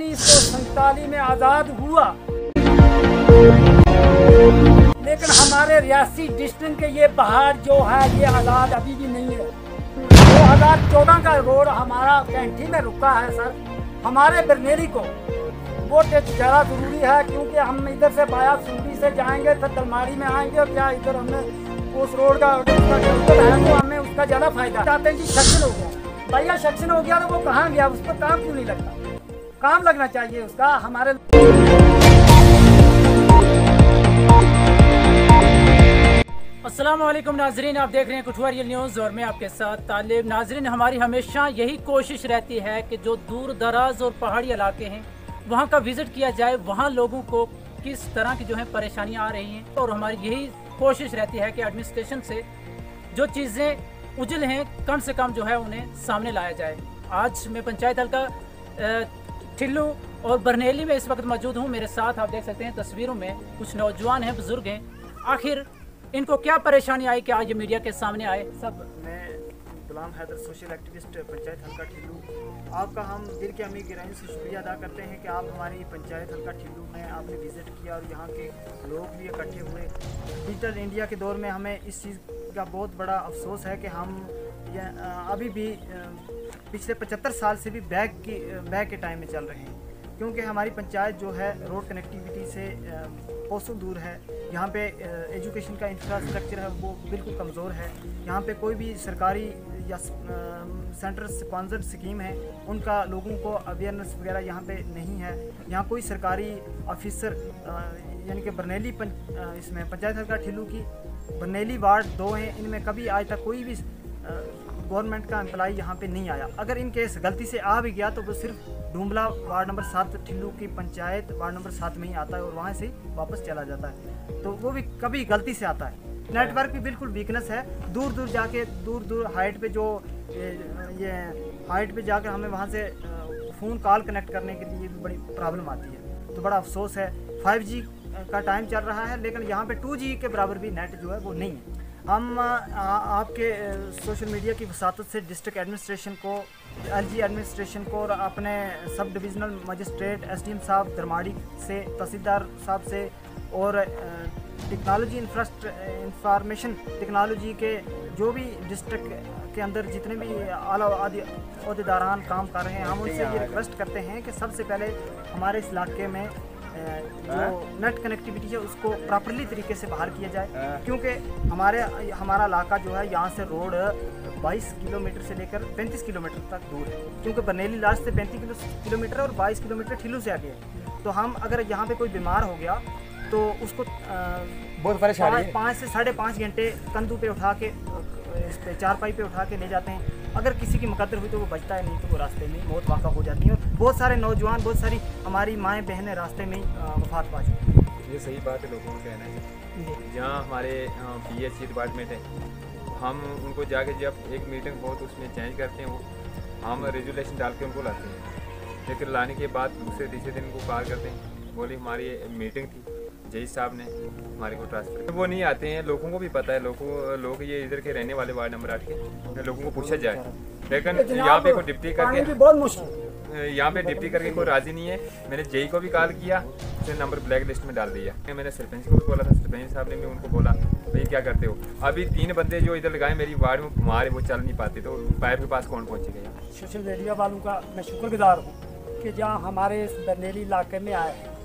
1947 में आज़ाद हुआ, लेकिन हमारे रियासी डिस्ट्रिक्ट के ये पहाड़ जो है ये आज़ाद अभी भी नहीं है। 2014 का रोड हमारा कैंठी में रुका है सर। हमारे बरनेली को वो ज़्यादा ज़रूरी है, क्योंकि हम इधर से बाया सूरी से जाएंगे फिर दलमारी में आएंगे, और क्या इधर हमें उस रोड का है तो हमें उसका ज़्यादा फायदा चाहते हैं जी। सेक्शन हो गया भैया, सेक्शन हो गया तो वो कहाँ गया, उस पर काम क्यों नहीं लगता? काम लगना चाहिए उसका। हमारे अस्सलाम वालेकुम नाजरीन, आप देख रहे हैं कठुआ रियल न्यूज़ और मैं आपके साथ तालिब। नाजरीन, हमारी हमेशा यही कोशिश रहती है कि जो दूर दराज और पहाड़ी इलाके हैं वहाँ का विज़िट किया जाए, वहाँ लोगों को किस तरह की जो है परेशानियाँ आ रही हैं, और हमारी यही कोशिश रहती है कि एडमिनिस्ट्रेशन से जो चीज़ें उजल हैं कम से कम जो है उन्हें सामने लाया जाए। आज मैं पंचायत हल्का ठिल्लू और बरनेली में इस वक्त मौजूद हूँ। मेरे साथ आप देख सकते हैं तस्वीरों में कुछ नौजवान हैं, बुजुर्ग हैं। आखिर इनको क्या परेशानी आई कि आज ये मीडिया के सामने आए? सब मैं गुलाम हैदर, सोशल एक्टिविस्ट, पंचायत हल्का ठिल्लू। आपका हम दिल के अमीर गिरानी से शुक्रिया अदा करते हैं कि आप हमारी पंचायत हल्का ठिल्लू में आपने विज़िट किया और यहाँ के लोग भी इकट्ठे हुए। डिजिटल इंडिया के दौर में हमें इस चीज़ का बहुत बड़ा अफसोस है कि हम अभी भी पिछले 75 साल से भी बैक के टाइम में चल रहे हैं, क्योंकि हमारी पंचायत जो है रोड कनेक्टिविटी से कोसों दूर है। यहाँ पे एजुकेशन का इंफ्रास्ट्रक्चर है वो बिल्कुल कमज़ोर है। यहाँ पे कोई भी सरकारी या सेंट्रल स्पॉन्सर्ड स्कीम है उनका लोगों को अवेयरनेस वगैरह यहाँ पे नहीं है। यहाँ कोई सरकारी ऑफिसर यानी कि बरनेली इसमें पंचायत हल्का ठिल्लू की बरनेली वार्ड 2 हैं, इनमें कभी आज तक कोई भी गवर्नमेंट का एम्प्लॉई यहाँ पे नहीं आया। अगर इन केस गलती से आ भी गया तो वो सिर्फ डूमला वार्ड नंबर 7 ठिल्लू की पंचायत वार्ड नंबर 7 में ही आता है और वहाँ से ही वापस चला जाता है, तो वो भी कभी गलती से आता है। नेटवर्क की बिल्कुल वीकनेस है। दूर दूर जाके दूर हाइट पे जो ये हाइट पे जाकर हमें वहाँ से फ़ोन कॉल कनेक्ट करने के लिए भी बड़ी प्रॉब्लम आती है, तो बड़ा अफसोस है। 5G का टाइम चल रहा है, लेकिन यहाँ पे 2G के बराबर भी नेट जो है वो नहीं है। हम आपके सोशल मीडिया की वसातत से डिस्ट्रिक्ट एडमिनिस्ट्रेशन को, LG एडमिनिस्ट्रेशन को और अपने सब डिविज़नल मजिस्ट्रेट SDM साहब दरमाड़ी से, तहसीलदार साहब से और टेक्नोलॉजी इंफॉर्मेशन टेक्नोलॉजी के जो भी डिस्ट्रिक्ट के अंदर जितने भी आला अहदेदारान काम कर रहे हैं, हम उनसे ये रिक्वेस्ट करते हैं कि सबसे पहले हमारे इस इलाके में जो नेट कनेक्टिविटी है उसको प्रॉपरली तरीके से बहाल किया जाए, क्योंकि हमारा इलाका जो है यहाँ से रोड 22 किलोमीटर से लेकर 35 किलोमीटर तक दूर है, क्योंकि बरनेली लास्ट से 35 किलोमीटर और 22 किलोमीटर ठिल्लू से आगे है। तो हम अगर यहाँ पे कोई बीमार हो गया तो उसको बहुत परेशानी 5 से 5.5 घंटे कंधों पे उठा के इस पे चारपाई पे उठा के ले जाते हैं। अगर किसी की मुकद्दर हुई तो वो बचता है, नहीं तो वो रास्ते में मौत वाक़ा हो जाती है। और बहुत सारे नौजवान, बहुत सारी हमारी माएँ बहनें रास्ते में वफात पा चुकी हैं। ये सही बात है, लोगों को कहना है। जहाँ हमारे PHC डिपार्टमेंट है, हम उनको जाके जब एक मीटिंग हो तो उसमें चेंज करते हैं, वो हम रेजुलेशन डाल के उनको लाते हैं, लेकिन लाने के बाद दूसरे तीसरे दिन उनको कॉल करते हैं, बोले हमारी मीटिंग थी, जज साहब ने हमारे को ट्रांसफ़र, वो नहीं आते हैं। लोगों को भी पता है, लोग ये इधर के रहने वाले वार्ड नंबर 8 के लोगों को पूछा जाए, लेकिन यहाँ पे कोई डिप्टी करके बहुत मुश्किल, यहाँ पे डिप्टी करके कोई राजी नहीं है। मैंने जेई को भी कॉल किया, उसने नंबर ब्लैक लिस्ट में डाल दिया। मैंने सरपंच को भी बोला था, सरपंच साहब ने भी उनको बोला भाई क्या करते हो। अभी 3 बंदे जो इधर लगाए मेरी वार्ड में बीमार है, वो चल नहीं पाते, तो पैर के पास कौन पहुँचेगा यहाँ। सोशल मीडिया वालों का मैं शुक्रगुजार हूँ कि जहाँ हमारे इस बरनेली इलाके में आए हैं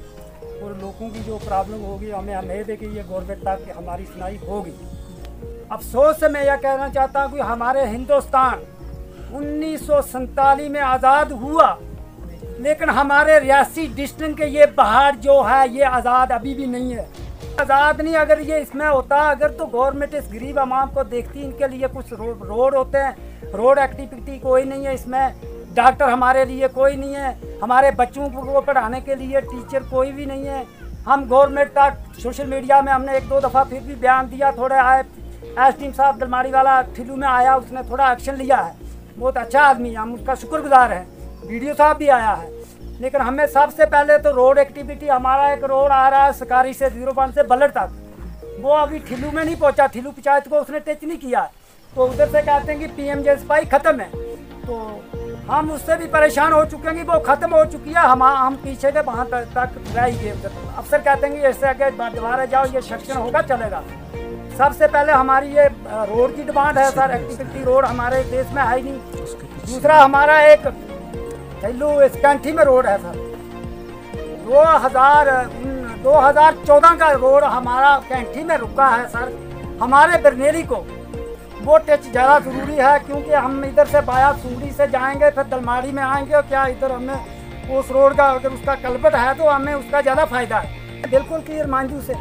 और लोगों की जो प्रॉब्लम होगी हमें उम्मीद है कि ये गवर्नमेंट तक हमारी सुनाई होगी। अफसोस से मैं यह कहना चाहता हूँ कि हमारे हिंदुस्तान 1947 में आज़ाद हुआ, लेकिन हमारे रियासी डिस्ट्रिक्ट के ये पहाड़ जो है ये आज़ाद अभी भी नहीं है। आज़ाद नहीं, अगर ये इसमें होता, अगर तो गवर्नमेंट इस गरीब आवाम को देखती, इनके लिए कुछ रोड होते हैं, रोड एक्टिविटी कोई नहीं है इसमें, डॉक्टर हमारे लिए कोई नहीं है, हमारे बच्चों को पढ़ाने के लिए टीचर कोई भी नहीं है। हम गवर्नमेंट तक सोशल मीडिया में हमने 1-2 दफ़ा फिर भी बयान दिया, थोड़े आए SDM साहब दलमाड़ी वाला ठिल्लू में आया, उसने थोड़ा एक्शन लिया है, बहुत अच्छा आदमी है, हम उसका शुक्रगुजार हैं। वीडियो साहब भी आया है, लेकिन हमें सबसे पहले तो रोड एक्टिविटी, हमारा एक रोड आ रहा है सकारी से 05 से बल्लड़ तक, वो अभी ठिल्लू में नहीं पहुँचा, ठिल्लू पंचायत को उसने टच नहीं किया, तो उधर से कहते हैं कि PMJ स्पाई ख़त्म है। तो हम उससे भी परेशान हो चुके हैं कि वो खत्म हो चुकी है। हम पीछे के वहाँ तक रह ही गए। अफसर कहते हैं कि इससे आगे दोबारा जाओ, ये सेक्शन होगा चलेगा। सबसे पहले हमारी ये रोड की डिमांड है सर। एक्टिविटी रोड हमारे देश में है ही नहीं। दूसरा हमारा एक इस कैंठी में रोड है सर। 2014 का रोड हमारा कैंठी में रुका है सर। हमारे बरनेली को वो टच ज़्यादा ज़रूरी है, क्योंकि हम इधर से बाया सूरी से जाएंगे, फिर दलमाड़ी में आएंगे, और क्या इधर हमें उस रोड का अगर उसका कलबट है तो हमें उसका ज़्यादा फ़ायदा है। बिल्कुल क्लियर मांझू से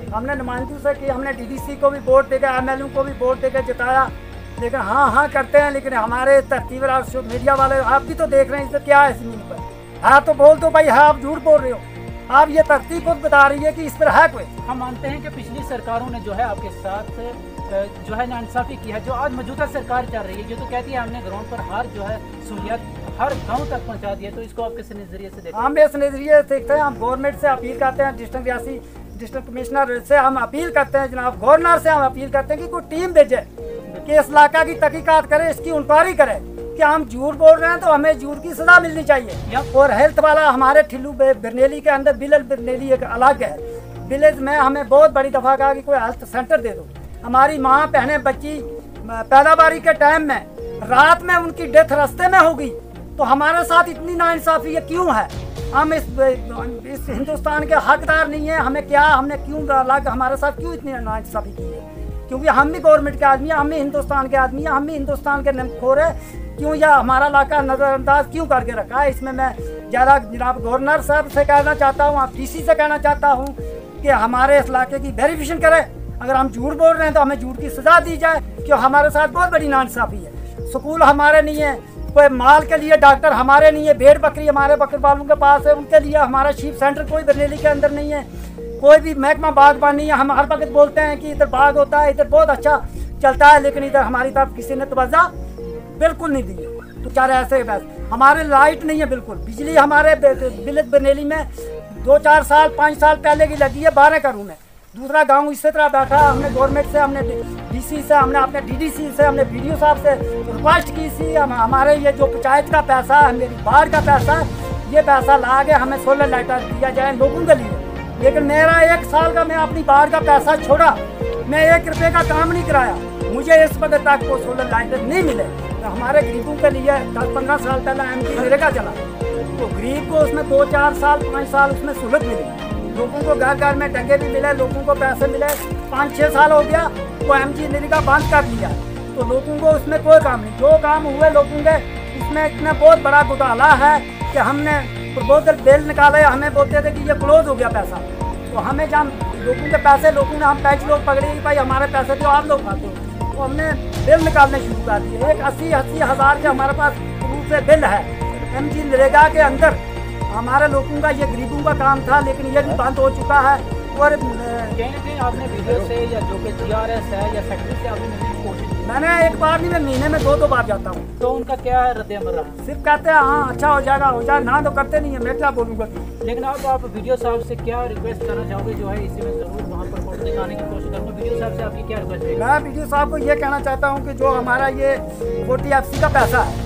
हमने नुमाइंदों से कि हमने डीडीसी को भी वोट देकर, एमएलए को भी वोट देकर जिताया, लेकिन हाँ करते हैं। लेकिन हमारे तरतीब मीडिया वाले आप भी तो देख रहे हैं, इससे क्या है ज़मीन पर। हाँ तो बोल दो भाई, हाँ आप झूठ बोल रहे हो। आप ये तरतीब खुद बता रही है कि इस पर है कोई। हम मानते हैं कि पिछली सरकारों ने जो है आपके साथ जो है नाइंसाफ़ी की है। जो आज मौजूदा सरकार चल रही है, ये तो कहती है हमने ग्राउंड पर हर जो है सहूलियत हर गांव तक पहुंचा दी है, तो इसको आप किस नज़रिए से देखते हैं? हम इस नज़रिए से देखते हैं, हम गवर्नमेंट से अपील करते हैं, डिस्ट्रिक्ट रियासी डिस्ट्रिक्ट कमिश्नर से हम अपील करते हैं, जनाब गवर्नर से हम अपील करते हैं कि कोई टीम भेजे कि इस इलाका की तहकीकात करे, इसकी इंक्वायरी करे कि हम झूठ बोल रहे हैं तो हमें झूठ की सजा मिलनी चाहिए। और हेल्थ वाला हमारे ठिल्लू बरनेली के अंदर विलेज बरनेली एक अलग है। विलेज में हमें बहुत बड़ी दफ़ा कहा कि कोई हेल्थ सेंटर दे दो। हमारी माँ बहनें बच्ची पैदावारी के टाइम में रात में उनकी डेथ रास्ते में होगी, तो हमारे साथ इतनी नाइंसाफ़ी ये क्यों है? हम इस हिंदुस्तान के हकदार नहीं है, हमें क्या, हमने क्यों अलग हमारे साथ क्यों इतनी नाइंसाफ़ी की है? क्योंकि हम भी गवर्नमेंट के आदमी हैं, हम भी हिंदुस्तान के आदमी हैं, हम भी हिंदुस्तान के नमखोर है। क्यों यह हमारा इलाका नज़रअंदाज क्यों करके रखा है? इसमें मैं ज़्यादा जनाब गवर्नर साहब से कहना चाहता हूँ, आप डीसी से कहना चाहता हूँ कि हमारे इस इलाके की वेरिफिकेशन करें। अगर हम झूठ बोल रहे हैं तो हमें झूठ की सज़ा दी जाए, क्यों हमारे साथ बहुत बड़ी नाइंसाफ़ी है। स्कूल हमारे नहीं है, कोई माल के लिए डॉक्टर हमारे नहीं है, भेड़ बकरी हमारे बकरी वालों के पास है, उनके लिए हमारा शीप सेंटर कोई बरनेली के अंदर नहीं है। कोई भी महकमा बागबानी है, हम हर वक्त बोलते हैं कि इधर बाग होता है, इधर बहुत अच्छा चलता है, लेकिन इधर हमारी तरफ किसी ने तवज्जो बिल्कुल नहीं दी है। तो चाहे ऐसे बस हमारे लाइट नहीं है, बिल्कुल बिजली हमारे विलेज बरनेली में 2-4 साल 5 साल पहले की लगी है 12 का रूम है। दूसरा गांव इसी तरह बैठा। हमने गवर्नमेंट से, हमने डीसी से, हमने अपने डीडीसी से, हमने वीडियो साहब से रिक्वेस्ट की थी, हमारे ये जो पंचायत का पैसा है, मेरी बाढ़ का पैसा है, ये पैसा ला के हमें सोलर लाइटर दिया जाए लोगों के लिए। लेकिन मेरा 1 साल का मैं अपनी बाढ़ का पैसा छोड़ा, मैं 1 रुपये का काम नहीं कराया, मुझे इस वक्त तक वो सोलर लाइटर नहीं मिले। तो हमारे गरीबों के लिए 10-15 साल पहले MG नरेगा चला, तो गरीब को उसमें 2-4 साल 5 साल उसमें सहूलत मिली, लोगों को घर घर में डंगे भी मिले, लोगों को पैसे मिले। 5-6 साल हो गया वो MG नरेगा बंद कर दिया, तो लोगों को उसमें कोई काम नहीं। जो काम हुए लोगों के इसमें इतना बहुत बड़ा घोटाला है कि हमने प्रपोजल बिल निकाले, हमें बोलते थे कि ये क्लोज हो गया पैसा, तो हमें जब लोगों के पैसे लोगों ने हम 5 लोग पकड़े कि भाई हमारे पैसे तो आप लोग खाते हो, तो हमने बिल निकालने शुरू कर दिए। एक 80 हज़ार के हमारे पास प्रूफ से बिल है MG नरेगा के अंदर। हमारे लोगों का ये गरीबों का काम था, लेकिन ये भी बंद हो चुका है। और कहीं ना कहीं आपने वीडियो से या जो कि GRS है या सेक्रेटरी से आपने मिलने की कोशिश की? मैंने एक बार नहीं, मैं महीने में 2 बार जाता हूँ। तो उनका क्या रद्द-ए-अमल रहा? सिर्फ कहते हैं हाँ अच्छा हो जाएगा, हो जाए ना, तो करते नहीं है। मैं क्या बोलूँगा? लेकिन अब आप वीडियो साहब से क्या रिक्वेस्ट करना चाहोगे? जो है इसी में ज़रूर वहाँ पर फोटो दिखाने की कोशिश करूँगा। वीडियो साहब से आपकी क्या रिक्वेस्ट है? मैं वीडियो साहब को ये कहना चाहता हूँ कि जो हमारा ये 40FC का पैसा है,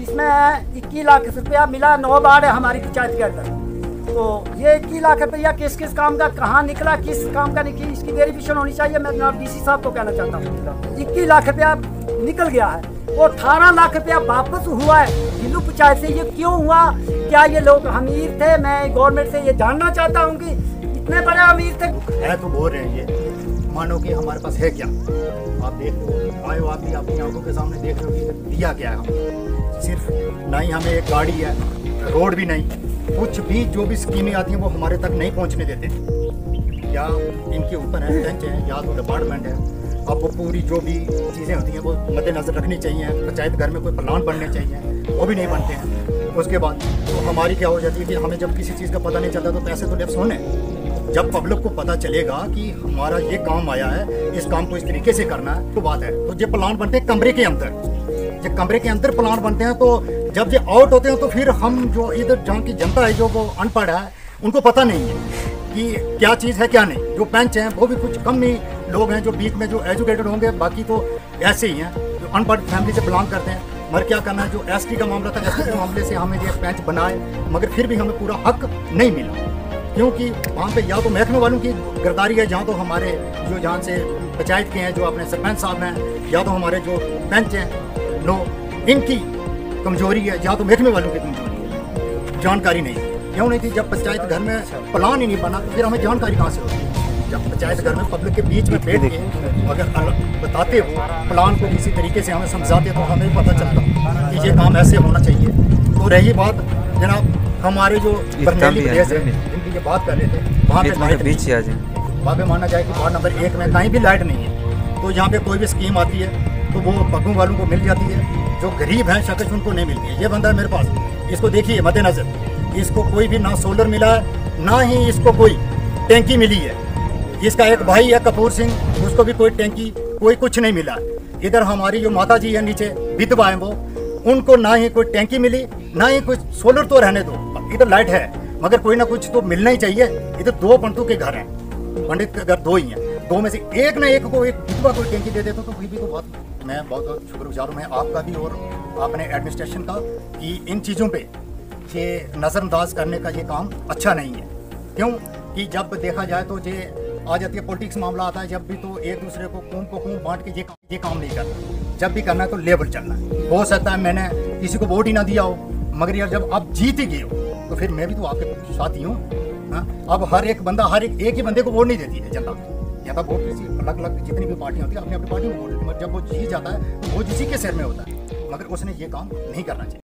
इसमें 21 लाख रुपया मिला 9 बार है हमारी पंचायत के अंदर। तो ये 21 लाख रुपया किस किस काम का कहाँ निकला, किस काम का निकली, इसकी वेरिफिकेशन होनी चाहिए। मैं जनाब DC साहब को कहना चाहता हूँ 21 लाख रुपया निकल गया है, वो 18 लाख रुपया वापस हुआ है ठिल्लू पंचायत से। ये क्यों हुआ? क्या ये लोग अमीर थे? मैं गवर्नमेंट से ये जानना चाहता हूँ कि इतने बड़े अमीर थे। है तो बोल रहे हैं ये, मानो कि हमारे पास है क्या? आप देख लो, आए हो आप भी अपनी आंखों के सामने देख रहे हो कि दिया क्या है हमें। सिर्फ ना ही हमें एक गाड़ी है, रोड भी नहीं, कुछ भी जो भी स्कीमें आती हैं वो हमारे तक नहीं पहुंचने देते। या इनके ऊपर है बेंच है या तो डिपार्टमेंट है, अब वो पूरी जो भी चीज़ें होती हैं वो मद्देनजर रखनी चाहिए। पंचायत घर में कोई प्लान बनने चाहिए, वो भी नहीं बनते हैं। उसके बाद तो हमारी क्या हो जाती है कि हमें जब किसी चीज़ का पता नहीं चलता तो पैसे तो लेफ्ट होने। जब पब्लिक को पता चलेगा कि हमारा ये काम आया है, इस काम को इस तरीके से करना है, तो बात है। तो ये प्लान बनते हैं कमरे के अंदर, जब कमरे के अंदर प्लान बनते हैं, तो जब ये आउट होते हैं तो फिर हम जो इधर जहाँ की जनता है जो वो अनपढ़ है, उनको पता नहीं है कि क्या चीज़ है क्या नहीं। जो पंच हैं वो भी कुछ कम ही लोग हैं जो बीच में जो एजुकेटेड होंगे, बाकी तो ऐसे ही हैं जो अनपढ़ फैमिली से बिलोंग करते हैं। मगर क्या करना है, जो एसटी का मामला था, एसटी के मामले से हमें ये पैंच बनाए, मगर फिर भी हमें पूरा हक नहीं मिला, क्योंकि वहाँ पे या तो महकमे वालों की गिरदारी है, जहाँ तो हमारे जो जहाँ से पंचायत के हैं, जो अपने सरपंच साहब हैं, या तो हमारे जो पंच हैं लोग, इनकी कमजोरी है, या तो महकमे वालों की कमजोरी है, जानकारी नहीं। क्यों नहीं थी? जब पंचायत घर में प्लान ही नहीं बना तो फिर हमें जानकारी कहाँ से होती? जब पंचायत घर में पब्लिक के बीच में बैठ के अगर बताते हो, प्लान को किसी तरीके से हमें समझाते तो हमें पता चलता कि ये काम ऐसे होना चाहिए। तो रही बात जनाब हमारे जो बरनेली प्लेस है, जिनकी ये बात कर रहे थे, वहाँ पे लाइट बीच आ जाए, वहाँ पे माना जाए कि वार्ड नंबर 1 में कहीं भी लाइट नहीं है, तो यहाँ पे कोई भी स्कीम आती है तो वो पग्गों वालों को मिल जाती है, जो गरीब हैं शख्स उनको नहीं मिलती है। ये बंदा है मेरे पास, इसको देखिए मद्देनजर, इसको कोई भी ना सोलर मिला है, ना ही इसको कोई टैंकी मिली है। इसका एक भाई है कपूर सिंह, उसको भी कोई टैंकी कोई कुछ नहीं मिला। इधर हमारी जो माता जी है नीचे विधवा है, वो उनको ना ही कोई टैंकी मिली, ना ही कुछ सोलर। तो रहने दो, इधर लाइट है मगर कोई ना कुछ तो मिलना ही चाहिए। इधर 2 पंडितों के घर हैं, पंडित के घर 2 ही हैं, 2 में से एक ना एक को एक विधवा कोई टैंकी दे देते तो कोई भी तो बात। मैं बहुत शुक्रगुजार हूँ मैं आपका भी और अपने एडमिनिस्ट्रेशन का कि इन चीज़ों पे ये नज़रअंदाज करने का ये काम अच्छा नहीं है। क्यों कि जब देखा जाए तो ये आ जाती है पॉलिटिक्स मामला आता है, जब भी तो एक दूसरे को खून बांट के ये काम नहीं करना। जब भी करना है तो लेवल चलना है। हो सकता है मैंने किसी को वोट ही ना दिया हो, मगर यार जब आप जीत ही गए हो तो फिर मैं भी तो आपके साथ ही हूँ। अब हर एक बंदा एक ही बंदे को वोट नहीं देती है जनता। या तो वोट किसी अलग अलग जितनी भी पार्टियाँ होती है अपनी अपनी पार्टी में वोट देती है, जब वो जीत जाता है तो वो किसी के सिर में होता है, मगर उसने ये काम नहीं करना चाहिए।